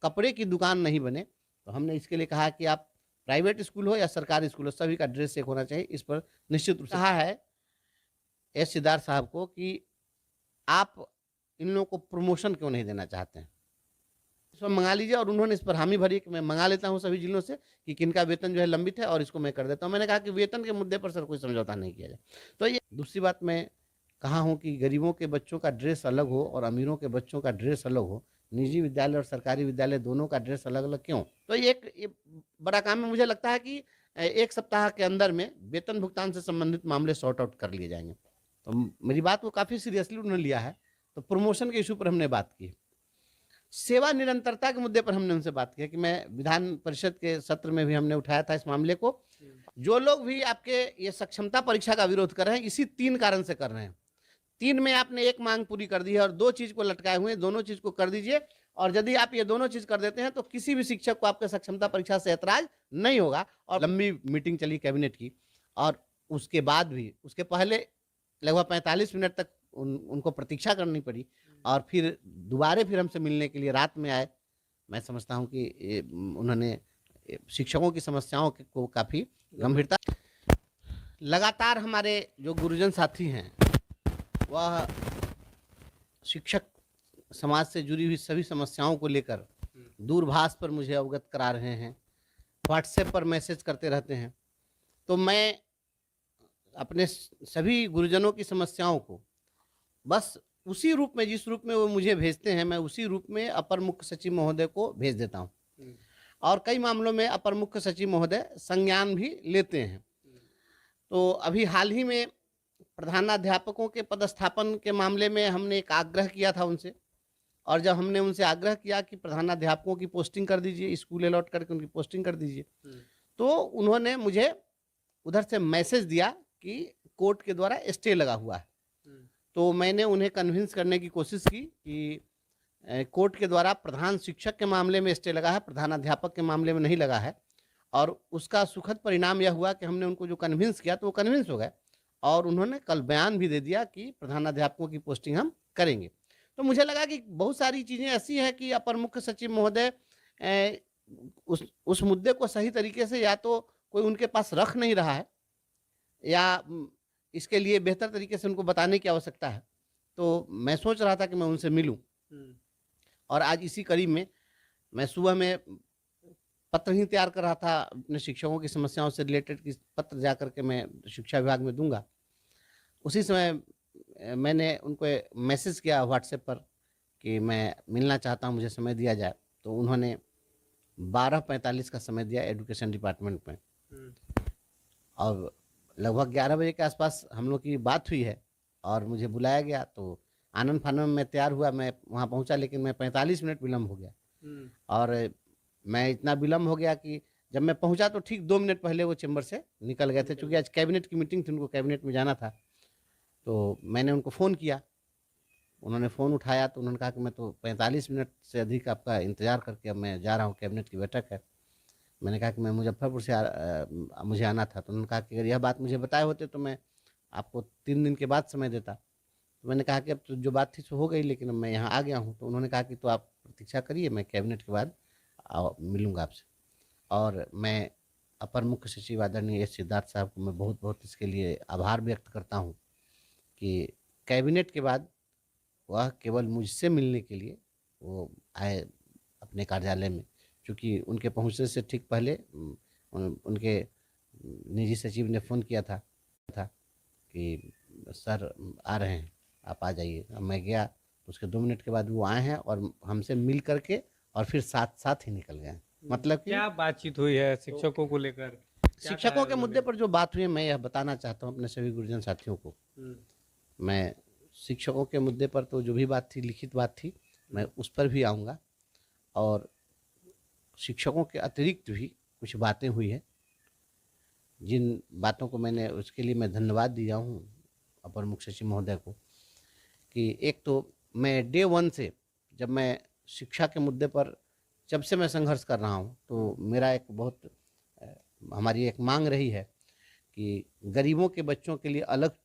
कपड़े की दुकान नहीं बने। तो हमने इसके लिए कहा कि आप प्राइवेट स्कूल हो या सरकारी स्कूल हो, सभी का ड्रेस एक होना चाहिए। इस पर निश्चित रूप से कहा है एस सिद्धार्थ साहब को कि आप इन लोगों को प्रमोशन क्यों नहीं देना चाहते हैं? इसमें मंगा लीजिए, और उन्होंने इस पर हामी भरी कि मैं मंगा लेता हूँ सभी जिलों से कि किनका वेतन जो है लंबित है और इसको मैं कर देता हूँ। मैंने कहा कि वेतन के मुद्दे पर सर कोई समझौता नहीं किया जाए। तो ये दूसरी बात मैं कहा हूँ कि गरीबों के बच्चों का ड्रेस अलग हो और अमीरों के बच्चों का ड्रेस अलग हो। निजी विद्यालय और सरकारी विद्यालय दोनों का ड्रेस अलग-अलग क्यों? तो ये बड़ा काम है। मुझे लगता है कि 1 सप्ताह के अंदर में वेतन भुगतान से संबंधित मामले सॉर्ट आउट कर लिए जाएँगे। तो मेरी बात को काफ़ी सीरियसली उन्होंने लिया है। तो प्रमोशन के इश्यू पर हमने बात की। सेवा निरंतरता के मुद्दे पर हमने उनसे बात की कि मैं विधान परिषद के सत्र में भी हमने उठाया था इस मामले को। जो लोग भी आपके ये सक्षमता परीक्षा का विरोध कर रहे हैं, इसी 3 कारण से कर रहे हैं। 3 में आपने 1 मांग पूरी कर दी है और 2 चीज़ को लटकाए हुए हैं, दोनों चीज़ को कर दीजिए। और यदि आप ये दोनों चीज़ कर देते हैं तो किसी भी शिक्षक को आपके सक्षमता परीक्षा से ऐतराज़ नहीं होगा। और लंबी मीटिंग चली कैबिनेट की, और उसके बाद भी उसके पहले लगभग 45 मिनट तक उनको प्रतीक्षा करनी पड़ी, और फिर दोबारा फिर हमसे मिलने के लिए रात में आए। मैं समझता हूँ कि उन्होंने शिक्षकों की समस्याओं को काफ़ी गंभीरता। लगातार हमारे जो गुरुजन साथी हैं, वह शिक्षक समाज से जुड़ी हुई सभी समस्याओं को लेकर दूरभाष पर मुझे अवगत करा रहे हैं, व्हाट्सएप पर मैसेज करते रहते हैं। तो मैं अपने सभी गुरुजनों की समस्याओं को बस उसी रूप में, जिस रूप में वो मुझे भेजते हैं, मैं उसी रूप में अपर मुख्य सचिव महोदय को भेज देता हूँ। और कई मामलों में अपर मुख्य सचिव महोदय संज्ञान भी लेते हैं। तो अभी हाल ही में प्रधानाध्यापकों के पदस्थापन के मामले में हमने एक आग्रह किया था उनसे, और जब हमने उनसे आग्रह किया कि प्रधानाध्यापकों की पोस्टिंग कर दीजिए, स्कूल अलॉट करके उनकी पोस्टिंग कर दीजिए, तो उन्होंने मुझे उधर से मैसेज दिया कि कोर्ट के द्वारा स्टे लगा हुआ है। तो मैंने उन्हें कन्विंस करने की कोशिश की कि कोर्ट के द्वारा प्रधान शिक्षक के मामले में स्टे लगा है, प्रधानाध्यापक के मामले में नहीं लगा है। और उसका सुखद परिणाम यह हुआ कि हमने उनको जो कन्विंस किया तो वो कन्विंस हो गए, और उन्होंने कल बयान भी दे दिया कि प्रधानाध्यापकों की पोस्टिंग हम करेंगे। तो मुझे लगा कि बहुत सारी चीज़ें ऐसी हैं कि अपर मुख्य सचिव महोदय उस मुद्दे को सही तरीके से या तो कोई उनके पास रख नहीं रहा है, या इसके लिए बेहतर तरीके से उनको बताने की आवश्यकता है। तो मैं सोच रहा था कि मैं उनसे मिलूं, और आज इसी कड़ी में मैं सुबह में पत्र ही तैयार कर रहा था अपने शिक्षकों की समस्याओं से रिलेटेड, कि पत्र जा करके मैं शिक्षा विभाग में दूंगा। उसी समय मैंने उनको मैसेज किया व्हाट्सएप पर कि मैं मिलना चाहता हूं, मुझे समय दिया जाए। तो उन्होंने 12:45 का समय दिया एजुकेशन डिपार्टमेंट में, और लगभग 11 बजे के आसपास हम लोग की बात हुई है और मुझे बुलाया गया। तो आनन फानन में तैयार हुआ, मैं वहाँ पहुँचा, लेकिन मैं 45 मिनट विलम्ब हो गया। और मैं इतना विलम्ब हो गया कि जब मैं पहुँचा तो ठीक 2 मिनट पहले वो चैम्बर से निकल गए थे, चूँकि आज कैबिनेट की मीटिंग थी, उनको कैबिनेट में जाना था। तो मैंने उनको फ़ोन किया, उन्होंने फ़ोन उठाया, तो उन्होंने कहा कि मैं तो 45 मिनट से अधिक आपका इंतज़ार करके अब मैं जा रहा हूँ, कैबिनेट की बैठक है। मैंने कहा कि मैं मुज़फ़्फ़रपुर से मुझे आना था। तो उन्होंने कहा कि अगर यह बात मुझे बताए होते तो मैं आपको 3 दिन के बाद समय देता। तो मैंने कहा कि अब तो जो बात थी सो हो गई, लेकिन अब मैं यहाँ आ गया हूँ। तो उन्होंने कहा कि तो आप प्रतीक्षा करिए, मैं कैबिनेट के बाद मिलूँगा आपसे। और मैं अपर मुख्य सचिव आदरणीय एस सिद्धार्थ साहब को मैं बहुत-बहुत इसके लिए आभार व्यक्त करता हूँ कि कैबिनेट के बाद वह केवल मुझसे मिलने के लिए वो आए अपने कार्यालय में, क्योंकि उनके पहुँचने से ठीक पहले उनके निजी सचिव ने फ़ोन किया था कि सर आ रहे हैं, आप आ जाइए। अब मैं गया तो उसके 2 मिनट के बाद वो आए हैं और हमसे मिल करके और फिर साथ-साथ ही निकल गए। मतलब कि क्या बातचीत हुई है शिक्षकों को लेकर? क्या कहा शिक्षकों है के उन्होंने? मुद्दे पर जो बात हुई है, मैं यह बताना चाहता हूँ अपने सभी गुरुजन साथियों को। मैं शिक्षकों के मुद्दे पर तो जो भी बात थी, लिखित बात थी, मैं उस पर भी आऊँगा, और शिक्षकों के अतिरिक्त भी कुछ बातें हुई हैं, जिन बातों को मैंने उसके लिए मैं धन्यवाद दिया हूँ अपर मुख्य सचिव महोदय को। कि एक तो मैं डे 1 से, जब मैं शिक्षा के मुद्दे पर जब से मैं संघर्ष कर रहा हूँ, तो मेरा एक बहुत हमारी एक मांग रही है कि गरीबों के बच्चों के लिए अलग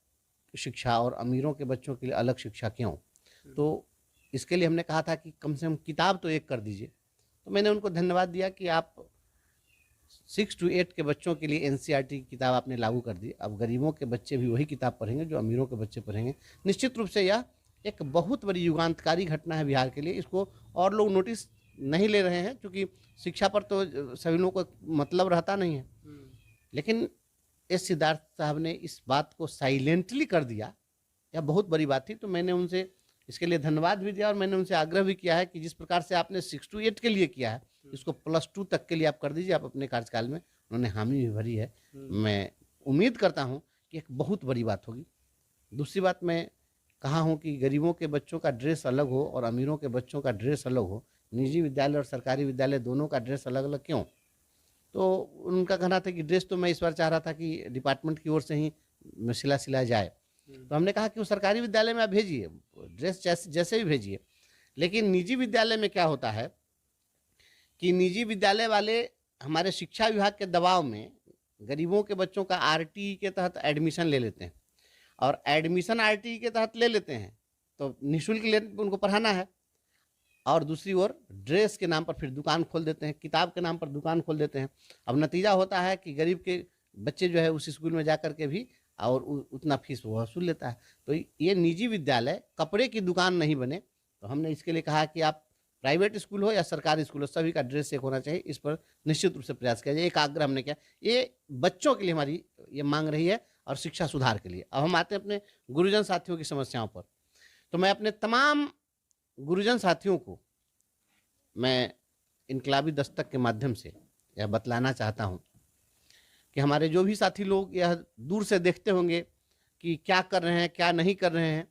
शिक्षा और अमीरों के बच्चों के लिए अलग शिक्षा क्यों। तो इसके लिए हमने कहा था कि कम से कम किताब तो एक कर दीजिए। तो मैंने उनको धन्यवाद दिया कि आप 6 to 8 के बच्चों के लिए एनसीईआरटी की किताब आपने लागू कर दी। अब गरीबों के बच्चे भी वही किताब पढ़ेंगे जो अमीरों के बच्चे पढ़ेंगे। निश्चित रूप से यह एक बहुत बड़ी युगांतकारी घटना है बिहार के लिए। इसको और लोग नोटिस नहीं ले रहे हैं क्योंकि शिक्षा पर तो सभी लोगों को मतलब रहता नहीं है, लेकिन एस सिद्धार्थ साहब ने इस बात को साइलेंटली कर दिया। यह बहुत बड़ी बात थी। तो मैंने उनसे इसके लिए धन्यवाद भी दिया और मैंने उनसे आग्रह भी किया है कि जिस प्रकार से आपने 6 to 8 के लिए किया है, इसको +2 तक के लिए आप कर दीजिए आप अपने कार्यकाल में। उन्होंने हामी भी भरी है। मैं उम्मीद करता हूँ कि एक बहुत बड़ी बात होगी। दूसरी बात मैं कहा हूँ कि गरीबों के बच्चों का ड्रेस अलग हो और अमीरों के बच्चों का ड्रेस अलग हो। निजी विद्यालय और सरकारी विद्यालय दोनों का ड्रेस अलग अलग क्यों? तो उनका कहना था कि ड्रेस तो मैं इस बार चाह रहा था कि डिपार्टमेंट की ओर से ही सिला जाए। तो हमने कहा कि वो सरकारी विद्यालय में आप भेजिए, ड्रेस जैसे भी भेजिए। लेकिन निजी विद्यालय में क्या होता है कि निजी विद्यालय वाले हमारे शिक्षा विभाग के दबाव में गरीबों के बच्चों का आरटीई के तहत एडमिशन ले लेते हैं और एडमिशन आरटीई के तहत ले लेते हैं तो निःशुल्क उनको पढ़ाना है, और दूसरी ओर ड्रेस के नाम पर फिर दुकान खोल देते हैं, किताब के नाम पर दुकान खोल देते हैं। अब नतीजा होता है कि गरीब के बच्चे जो है उस स्कूल में जा कर के भी और उतना फीस वो वसूल लेता है। तो ये निजी विद्यालय कपड़े की दुकान नहीं बने। तो हमने इसके लिए कहा कि आप प्राइवेट स्कूल हो या सरकारी स्कूल हो, सभी का ड्रेस एक होना चाहिए। इस पर निश्चित रूप से प्रयास किया जाए। एक आग्रह हमने किया, ये बच्चों के लिए हमारी ये मांग रही है और शिक्षा सुधार के लिए। अब हम आते हैं अपने गुरुजन साथियों की समस्याओं पर। तो मैं अपने तमाम गुरुजन साथियों को मैं इनकलाबी दस्तक के माध्यम से यह बतलाना चाहता हूँ कि हमारे जो भी साथी लोग यह दूर से देखते होंगे कि क्या कर रहे हैं क्या नहीं कर रहे हैं,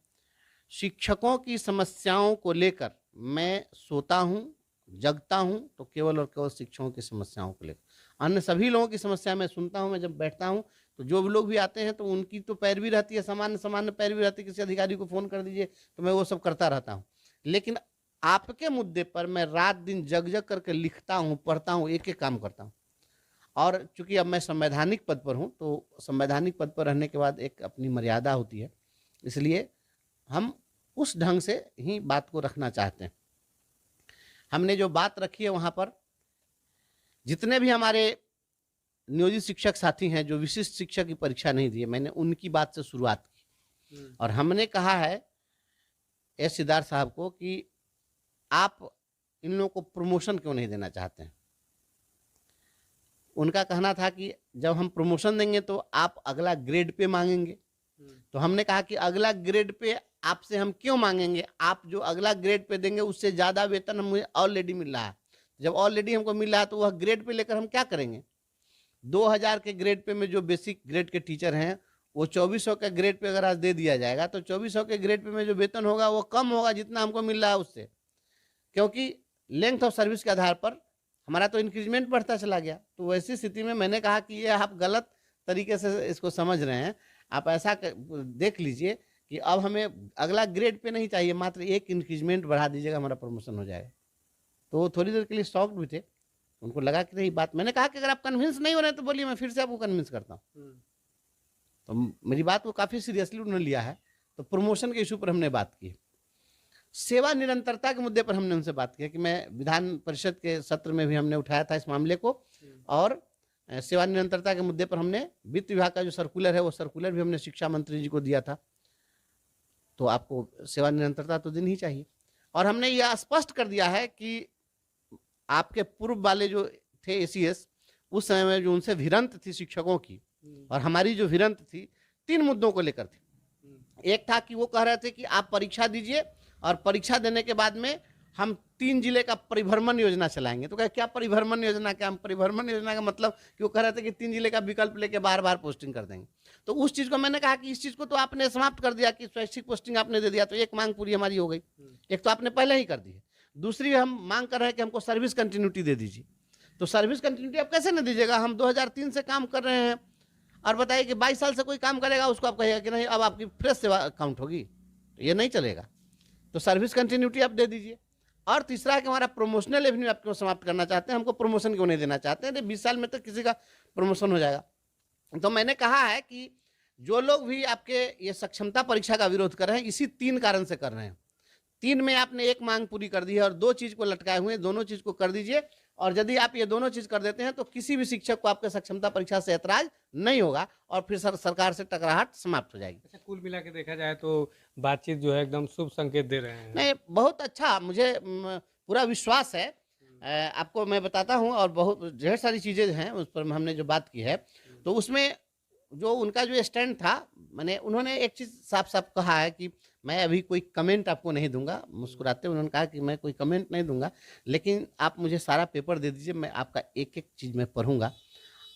शिक्षकों की समस्याओं को लेकर मैं सोता हूँ जगता हूँ तो केवल और केवल शिक्षकों की समस्याओं को लेकर। अन्य सभी लोगों की समस्या मैं सुनता हूँ। मैं जब बैठता हूँ तो जो भी लोग भी आते हैं तो उनकी तो पैरवी रहती है, सामान्य पैरवी रहती है। किसी अधिकारी को फ़ोन कर दीजिए तो मैं वो सब करता रहता हूँ। लेकिन आपके मुद्दे पर मैं रात दिन जग जग करके लिखता हूँ, पढ़ता हूँ, एक एक काम करता हूँ। और चूंकि अब मैं संवैधानिक पद पर हूँ तो संवैधानिक पद पर रहने के बाद एक अपनी मर्यादा होती है, इसलिए हम उस ढंग से ही बात को रखना चाहते हैं। हमने जो बात रखी है वहाँ पर जितने भी हमारे नियोजित शिक्षक साथी हैं जो विशिष्ट शिक्षक की परीक्षा नहीं दिए, मैंने उनकी बात से शुरुआत की और हमने कहा है एस सिद्धार्थ साहब को कि आप इन लोगों को प्रमोशन क्यों नहीं देना चाहते हैं। उनका कहना था कि जब हम प्रमोशन देंगे तो आप अगला ग्रेड पे मांगेंगे। तो हमने कहा कि अगला ग्रेड पे आपसे हम क्यों मांगेंगे, आप जो अगला ग्रेड पे देंगे उससे ज़्यादा वेतन हमें ऑलरेडी मिल रहा है। जब ऑलरेडी हमको मिल रहा है तो वह ग्रेड पे लेकर हम क्या करेंगे। 2000 के ग्रेड पे में जो बेसिक ग्रेड के टीचर हैं वो 2400 के ग्रेड पे अगर आज दे दिया जाएगा तो 2400 के ग्रेड पे में जो वेतन होगा वो कम होगा जितना हमको मिल रहा है उससे, क्योंकि लेंथ ऑफ सर्विस के आधार पर हमारा तो इंक्रीजमेंट बढ़ता चला गया। तो वैसी स्थिति में मैंने कहा कि ये आप गलत तरीके से इसको समझ रहे हैं। आप ऐसा देख लीजिए कि अब हमें अगला ग्रेड पे नहीं चाहिए, मात्र एक इंक्रीजमेंट बढ़ा दीजिएगा, हमारा प्रमोशन हो जाएगा। तो वो थोड़ी देर के लिए शॉक्ड भी थे, उनको लगा कि नहीं बात। मैंने कहा कि अगर आप कन्विंस नहीं हो रहे तो बोलिए, मैं फिर से आपको कन्विंस करता हूँ। तो मेरी बात को काफ़ी सीरियसली उन्होंने लिया है। तो प्रमोशन के इशू पर हमने बात की। सेवा निरंतरता के मुद्दे पर हमने उनसे बात की कि मैं विधान परिषद के सत्र में भी हमने उठाया था इस मामले को, और सेवा निरंतरता के मुद्दे पर हमने वित्त विभाग का जो सर्कुलर है वो सर्कुलर भी हमने शिक्षा मंत्री जी को दिया था। तो आपको सेवा निरंतरता तो देनी ही चाहिए। और हमने यह स्पष्ट कर दिया है कि आपके पूर्व वाले जो थे एसीएस, उस समय में जो उनसे भिड़ंत थी शिक्षकों की और हमारी जो भिड़ंत थी 3 मुद्दों को लेकर थी। एक था कि वो कह रहे थे कि आप परीक्षा दीजिए और परीक्षा देने के बाद में हम 3 जिले का परिभ्रमण योजना चलाएंगे। तो क्या परिभ्रमण योजना, क्या हम परिभ्रमण योजना का मतलब कि वो कह रहे थे कि 3 जिले का विकल्प लेके बार बार पोस्टिंग कर देंगे। तो उस चीज़ को मैंने कहा कि इस चीज़ को तो आपने समाप्त कर दिया कि स्वैच्छिक पोस्टिंग आपने दे दिया, तो एक मांग पूरी हमारी हो गई। एक तो आपने पहले ही कर दी है, दूसरी हम मांग कर रहे हैं कि हमको सर्विस कंटिन्यूटी दे दीजिए। तो सर्विस कंटिन्यूटी आप कैसे न दीजिएगा, हम 2003 से काम कर रहे हैं और बताइए कि 22 साल से कोई काम करेगा उसको आप कहिएगा कि नहीं अब आपकी फ्रेश सेवा काउंट होगी, तो ये नहीं चलेगा। तो सर्विस कंटिन्यूटी आप दे दीजिए। और तीसरा है कि हमारा प्रोमोशनल एवेन्यू आप क्यों समाप्त करना चाहते हैं, हमको प्रमोशन क्यों नहीं देना चाहते हैं। 20 साल में तो किसी का प्रमोशन हो जाएगा। तो मैंने कहा है कि जो लोग भी आपके ये सक्षमता परीक्षा का विरोध कर रहे हैं इसी 3 कारण से कर रहे हैं। 3 में आपने एक मांग पूरी कर दी है और 2 चीज़ को लटकाए हुए हैं, दोनों चीज़ को कर दीजिए। और यदि आप ये दोनों चीज़ कर देते हैं तो किसी भी शिक्षक को आपके सक्षमता परीक्षा से ऐतराज नहीं होगा और फिर सरकार से टकराहट समाप्त हो जाएगी। अच्छा, कुल मिला के देखा जाए तो बातचीत जो है एकदम शुभ संकेत दे रहे हैं। नहीं, बहुत अच्छा, मुझे पूरा विश्वास है। आपको मैं बताता हूँ और बहुत ढेर सारी चीज़ें हैं उस पर हमने जो बात की है, तो उसमें जो उनका जो स्टैंड था, मैंने उन्होंने एक चीज़ साफ-साफ कहा है कि मैं अभी कोई कमेंट आपको नहीं दूँगा। मुस्कुराते हुए उन्होंने कहा कि मैं कोई कमेंट नहीं दूँगा, लेकिन आप मुझे सारा पेपर दे दीजिए, मैं आपका एक-एक चीज़ मैं पढ़ूँगा।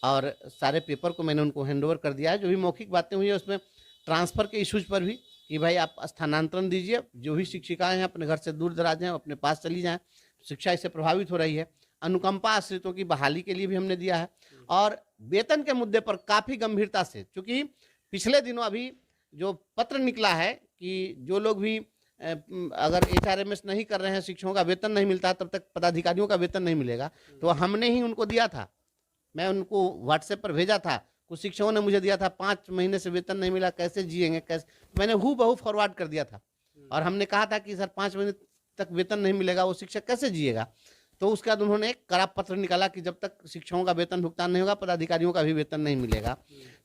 और सारे पेपर को मैंने उनको हैंडओवर कर दिया है। जो भी मौखिक बातें हुई है उसमें ट्रांसफ़र के इश्यूज़ पर भी कि भाई आप स्थानांतरण दीजिए, जो भी शिक्षिकाएँ हैं अपने घर से दूर-दराज हैं, अपने पास चली जाएँ, शिक्षा इससे प्रभावित हो रही है। अनुकंपा आश्रितों की बहाली के लिए भी हमने दिया है और वेतन के मुद्दे पर काफ़ी गंभीरता से, चूँकि पिछले दिनों अभी जो पत्र निकला है कि जो लोग भी अगर एचआरएमएस नहीं कर रहे हैं, शिक्षकों का वेतन नहीं मिलता, तब तक पदाधिकारियों का वेतन नहीं मिलेगा, तो हमने ही उनको दिया था। मैं उनको व्हाट्सएप पर भेजा था, कुछ शिक्षकों ने मुझे दिया था 5 महीने से वेतन नहीं मिला, कैसे जिएँगे, कैसे, मैंने हूबहू फॉरवर्ड कर दिया था और हमने कहा था कि सर 5 महीने तक वेतन नहीं मिलेगा, वो शिक्षक कैसे जिएगा? तो उसके बाद उन्होंने एक कड़ा पत्र निकाला कि जब तक शिक्षकों का वेतन भुगतान नहीं होगा, पदाधिकारियों का भी वेतन नहीं मिलेगा।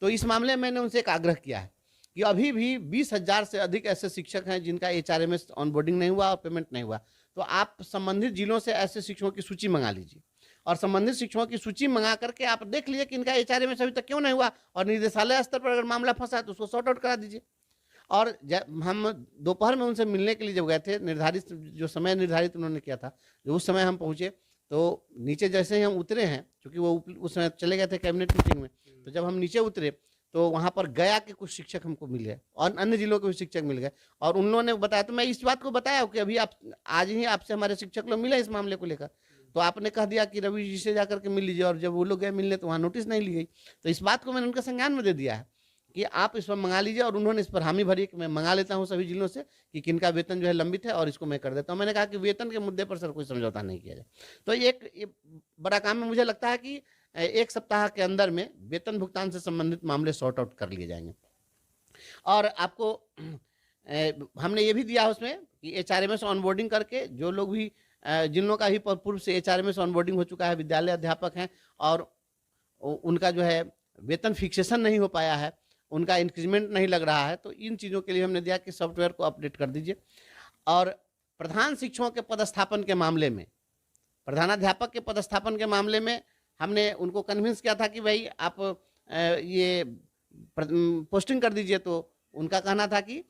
तो इस मामले में मैंने उनसे एक आग्रह किया है कि अभी भी 20,000 से अधिक ऐसे शिक्षक हैं जिनका एचआरएमएस ऑनबोर्डिंग नहीं हुआ और पेमेंट नहीं हुआ। तो आप संबंधित जिलों से ऐसे शिक्षकों की सूची मंगा लीजिए और संबंधित शिक्षकों की सूची मंगा करके आप देख लीजिए कि इनका एचआरएमएस अभी तक क्यों नहीं हुआ और निर्देशालय स्तर पर अगर मामला फंसा है तो उसको सॉर्ट आउट करा दीजिए। और हम दोपहर में उनसे मिलने के लिए जब गए थे, निर्धारित जो समय निर्धारित उन्होंने किया था, जो उस समय हम पहुँचे तो नीचे जैसे ही हम उतरे हैं, क्योंकि वो उस समय चले गए थे कैबिनेट मीटिंग में, तो जब हम नीचे उतरे तो वहाँ पर गया के कुछ शिक्षक हमको मिल गए और अन्य जिलों के भी शिक्षक मिल गए और उन लोगों ने बताया, तो मैं इस बात को बताया कि अभी आप आज ही आपसे हमारे शिक्षक लोग मिले इस मामले को लेकर, तो आपने कह दिया कि रवि जी से जाकर के मिल लीजिए और जब वो लोग गए मिलने तो वहाँ नोटिस नहीं ली गई। तो इस बात को मैंने उनके संज्ञान में दे दिया है कि आप इस पर मंगा लीजिए और उन्होंने इस पर हामी भरी कि मैं मंगा लेता हूँ सभी जिलों से कि किनका वेतन जो है लंबित है और इसको मैं कर देता हूँ। मैंने कहा कि वेतन के मुद्दे पर सर कोई समझौता नहीं किया जाए। तो ये बड़ा काम है, मुझे लगता है कि 1 सप्ताह के अंदर में वेतन भुगतान से संबंधित मामले सॉर्ट आउट कर लिए जाएंगे। और आपको हमने ये भी दिया उसमें कि एचआरएमएस ऑनबोर्डिंग करके जो लोग भी जिन लोगों का भी पूर्व से एचआरएमएस ऑनबोर्डिंग हो चुका है, विद्यालय अध्यापक हैं और उनका जो है वेतन फिक्सेशन नहीं हो पाया है, उनका इंक्रीमेंट नहीं लग रहा है, तो इन चीज़ों के लिए हमने दिया कि सॉफ्टवेयर को अपडेट कर दीजिए। और प्रधान शिक्षकों के पदस्थापन के मामले में, प्रधानाध्यापक के पदस्थापन के मामले में हमने उनको कन्विंस किया था कि भाई आप ये पोस्टिंग कर दीजिए, तो उनका कहना था कि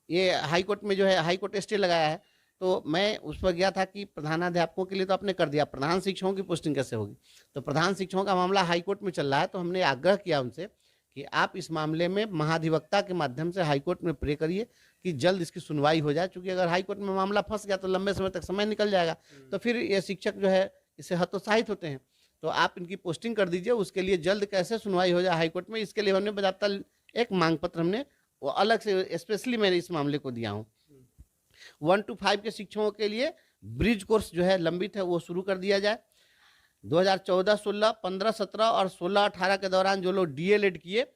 ये हाई कोर्ट में जो है हाई कोर्ट स्टे लगाया है, तो मैं उस पर गया था कि प्रधानाध्यापकों के लिए तो आपने कर दिया, प्रधान शिक्षकों की पोस्टिंग कैसे होगी? तो प्रधान शिक्षकों का मामला हाई कोर्ट में चल रहा है, तो हमने आग्रह किया उनसे कि आप इस मामले में महाधिवक्ता के माध्यम से हाई कोर्ट में प्रे करिए कि जल्द इसकी सुनवाई हो जाए, क्योंकि अगर हाई कोर्ट में मामला फंस गया तो लंबे समय तक समय निकल जाएगा, तो फिर ये शिक्षक जो है इससे हतोत्साहित होते हैं। तो आप इनकी पोस्टिंग कर दीजिए, उसके लिए जल्द कैसे सुनवाई हो जाए हाई कोर्ट में, इसके लिए हमने बजाता एक मांग पत्र हमने वो अलग से स्पेशली मैंने इस मामले को दिया हूँ। 1 to 5 के शिक्षकों के लिए ब्रिज कोर्स जो है लंबित है वो शुरू कर दिया जाए। 2014-16, 15-17 और 16-18 के दौरान जो लोग डीएलएड किए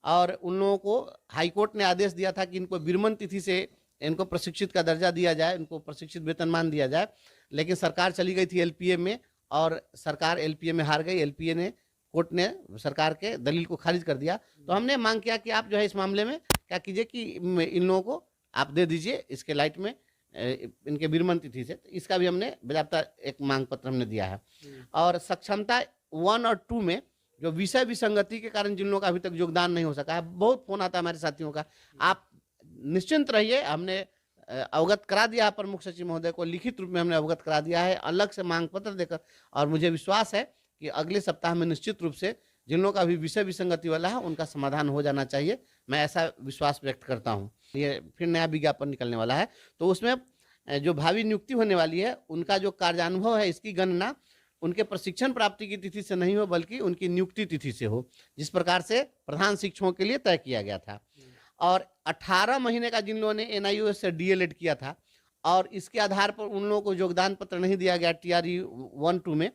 और उन लोगों को हाई कोर्ट ने आदेश दिया था कि इनको विरमण तिथि से इनको प्रशिक्षित का दर्जा दिया जाए, इनको प्रशिक्षित वेतनमान दिया जाए, लेकिन सरकार चली गई थी एलपीए में और सरकार एलपीए में हार गई। एलपीए ने, कोर्ट ने सरकार के दलील को खारिज कर दिया। तो हमने मांग किया कि आप जो है इस मामले में क्या कीजिए कि इन लोगों को आप दे दीजिए इसके लाइट में इनके विरमण तिथि से। तो इसका भी हमने बजाता एक मांग पत्र हमने दिया है। और सक्षमता 1 और 2 में जो विषय विसंगति के कारण जिन लोगों का अभी तक योगदान नहीं हो सका है, बहुत फोन आता है हमारे साथियों का, आप निश्चिंत रहिए, हमने अवगत करा दिया है प्रमुख सचिव महोदय को, लिखित रूप में हमने अवगत करा दिया है अलग से मांग पत्र देकर, और मुझे विश्वास है कि अगले सप्ताह में निश्चित रूप से जिन लोगों का अभी विषय विसंगति वाला है उनका समाधान हो जाना चाहिए, मैं ऐसा विश्वास व्यक्त करता हूँ। ये फिर नया विज्ञापन निकलने वाला है, तो उसमें जो भावी नियुक्ति होने वाली है उनका जो कार्यानुभव है इसकी गणना उनके प्रशिक्षण प्राप्ति की तिथि से नहीं हो बल्कि उनकी नियुक्ति तिथि से हो, जिस प्रकार से प्रधान शिक्षकों के लिए तय किया गया था। और 18 महीने का जिन लोगों ने एनआईओएस से डीएलएड किया था और इसके आधार पर उन लोगों को योगदान पत्र नहीं दिया गया टीआरई 1-2 में,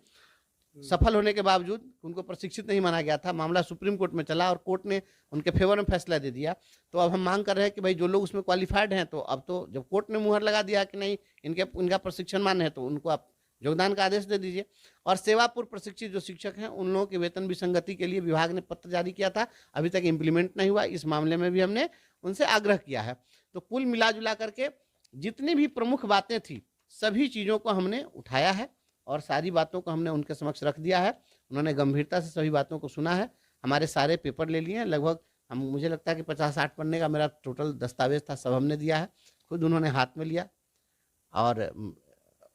सफल होने के बावजूद उनको प्रशिक्षित नहीं माना गया था। मामला सुप्रीम कोर्ट में चला और कोर्ट ने उनके फेवर में फैसला दे दिया। तो अब हम मांग कर रहे हैं कि भाई जो लोग उसमें क्वालिफाइड हैं, तो अब तो जब कोर्ट ने मुहर लगा दिया कि नहीं इनका प्रशिक्षण मान्य है, तो उनको आप योगदान का आदेश दे दीजिए। और सेवा पूर्व प्रशिक्षित जो शिक्षक हैं उन लोगों के वेतन विसंगति के लिए विभाग ने पत्र जारी किया था, अभी तक इम्प्लीमेंट नहीं हुआ। इस मामले में भी हमने उनसे आग्रह किया है। तो कुल मिला जुला करके जितनी भी प्रमुख बातें थी सभी चीज़ों को हमने उठाया है और सारी बातों को हमने उनके समक्ष रख दिया है। उन्होंने गंभीरता से सभी बातों को सुना है। हमारे सारे पेपर ले लिए हैं, लगभग मुझे लगता है कि 50-60 पन्ने का मेरा टोटल दस्तावेज था, सब हमने दिया है। खुद उन्होंने हाथ में लिया और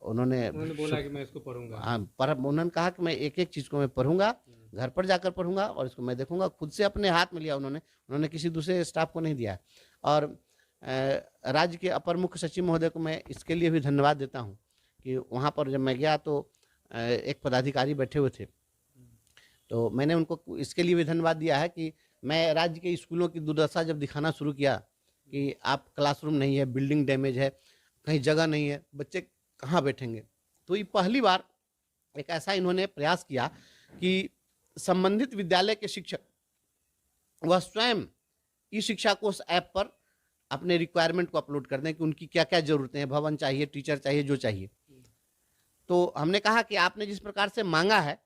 उन्होंने बोला कि मैं इसको पढ़ूंगा। हाँ, पर उन्होंने कहा कि मैं एक एक चीज़ को मैं पढ़ूंगा, घर पर जाकर पढ़ूंगा और इसको मैं देखूंगा। खुद से अपने हाथ में लिया उन्होंने किसी दूसरे स्टाफ को नहीं दिया है। और राज्य के अपर मुख्य सचिव महोदय को मैं इसके लिए भी धन्यवाद देता हूँ कि वहाँ पर जब मैं गया तो एक पदाधिकारी बैठे हुए थे, तो मैंने उनको इसके लिए भी धन्यवाद दिया है कि मैं राज्य के स्कूलों की दुर्दशा जब दिखाना शुरू किया कि आप क्लासरूम नहीं है, बिल्डिंग डैमेज है, कहीं जगह नहीं है, बच्चे कहाँ बैठेंगे, तो ये पहली बार एक ऐसा इन्होंने प्रयास किया कि संबंधित विद्यालय के शिक्षक वह स्वयं ई शिक्षा कोष ऐप पर अपने रिक्वायरमेंट को अपलोड कर दें कि उनकी क्या क्या जरूरतें हैं, भवन चाहिए, टीचर चाहिए, जो चाहिए। तो हमने कहा कि आपने जिस प्रकार से मांगा है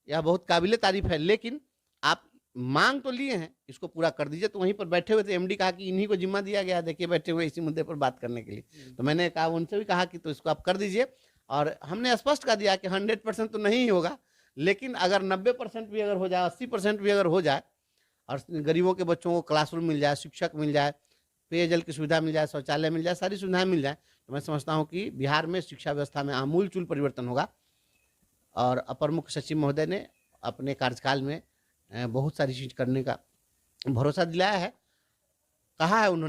यह बहुत काबिले तारीफ है, लेकिन आप मांग तो लिए हैं, इसको पूरा कर दीजिए। तो वहीं पर बैठे हुए थे एमडी, कहा कि इन्हीं को जिम्मा दिया गया, देखिए बैठे हुए इसी मुद्दे पर बात करने के लिए। तो मैंने कहा उनसे भी कहा कि तो इसको आप कर दीजिए। और हमने स्पष्ट कर दिया कि 100% तो नहीं होगा, लेकिन अगर 90% भी अगर हो जाए, 80% भी अगर हो जाए और गरीबों के बच्चों को क्लासरूम मिल जाए, शिक्षक मिल जाए, पेयजल की सुविधा मिल जाए, शौचालय मिल जाए, सारी सुविधाएं मिल जाए, तो मैं समझता हूँ कि बिहार में शिक्षा व्यवस्था में आमूलचूल परिवर्तन होगा। और अपर मुख्य सचिव महोदय ने अपने कार्यकाल में बहुत सारी चीज़ करने का भरोसा दिलाया है, कहा है उन्होंने।